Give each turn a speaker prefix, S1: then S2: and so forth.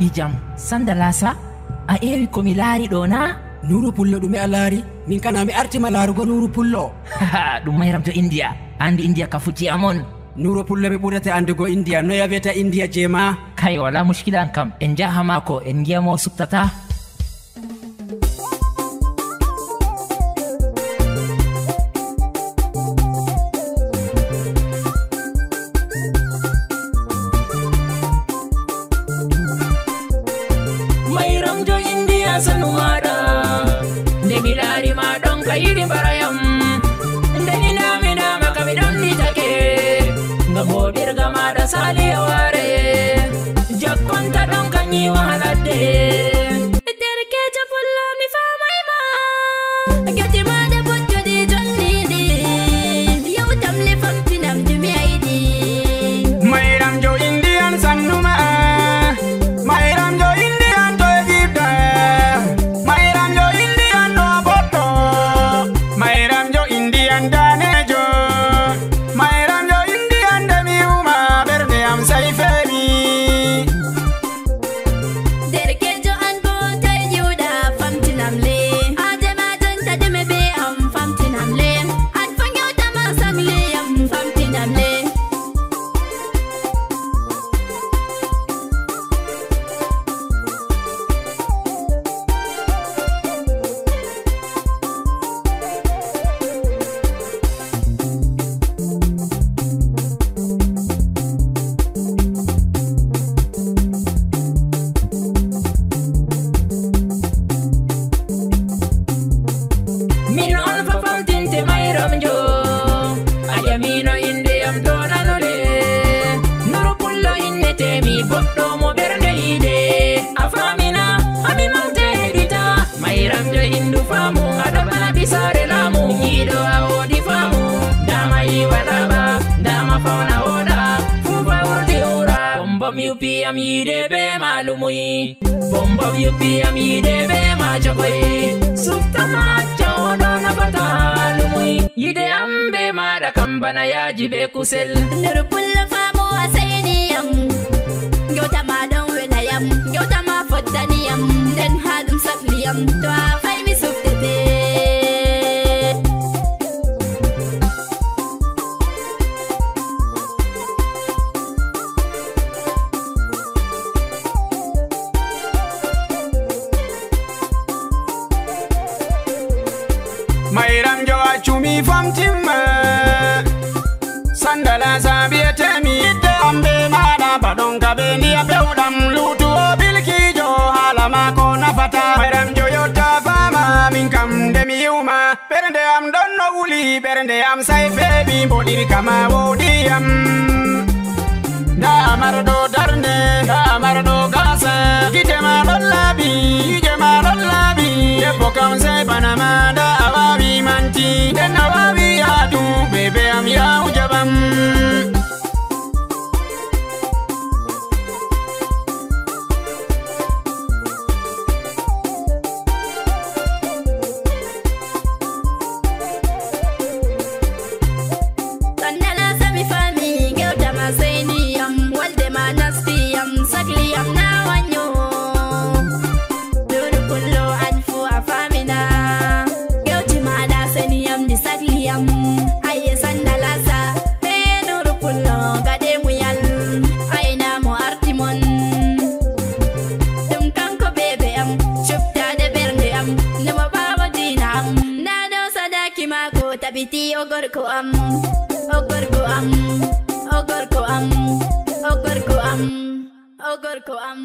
S1: ijam sandalasa a ewi ko mi laari ɗo na
S2: Nuru Pullo ɗume a laari min kana mi artima laarugo Nuru Pullo.
S1: ɗum mayramto India andi India ka futti amon.
S2: Nuru Pullo mi ɓurata andugo India no yaweta India jema
S1: kay wala muskila an kam en jaha mako en giyamo subtata.
S3: Mayramjo India sanumada nde mi laari ma ɗon ka yiɗi mbarayam nde ni naminama ka mi ɗon nitake ngam hoɗirga maɗa sali a ware jakkonta ɗon ka ñiwa haladde derkejo pullo mi famayma gati maɗa bojjoɗi jonniɗi yewtam le famtinam dumi ayɗi
S2: Mayramjo Indian sannuma Mayramjo Indian to Egypte Mayramjo Indian to Botto Mayramjo Indian danejo Mayramjo Indian demiuma ɓerde am sayfeni
S3: derkejo an bo tay juuɗa famtinam le adema jonta dume be am famtinam le an fo gewtama sagle am famtinam le min on fo famtinte mayramjo ayamino inde am donanole Nuru Pullo innetemi goɗɗo mo ɓernde yiide a famina hami mante heɗita mayramjo indu faamu aɗa bana bisare laamu yiiɗo a woodi faamu dama yiwaɗaɓa dama fawna woɗa fuufa wurti ura bombom yuppi am yiide be malumuyi bombom yuppi am yiide be majokoyi subta macca oɗo nafata lumuyi yide am be maɗa kam bana yaaji be kusel Nuru Pullo faamu a sayniyam gewtama ɗon welayam gewtama foddaniyam nden ha ɗum sakliyam to a faymi suftete
S2: Mayramjo accumi famtimma sandala sabiyetemi yidde ambe maɗa baɗon kaɓe ndiya pewɗam lutuwo bilkijo haala mako nafata Mayramjo yotta fama min kam nde mi yiwma ɓernde am ɗon no wuli ɓernde am sayfeɓi mboɗiri kama woɗiyam nda marɗo darnde nda marɗo gasa gite ma ɗon laaɓi yije ma ɗon laaɓi debbo kam sey bana ma nda a wawi manti nden a wawi yaadu bebe am yahu jaɓam
S3: sandala sami fami gewtama sayniyam waldema nastiyam sakliyam na wanyo Nuru Pullo an fu a famina gewti maɗa saniyam di sakliyam aye sandala sa be Nuru Pullo gaɗe muyal aynamo artimon ɗum kanko bebe am cuftade ɓernde am nemo ɓawo dina am nano sadaki mako tabiti o gorko am o gorko am o gorko am o gorko am o gorko am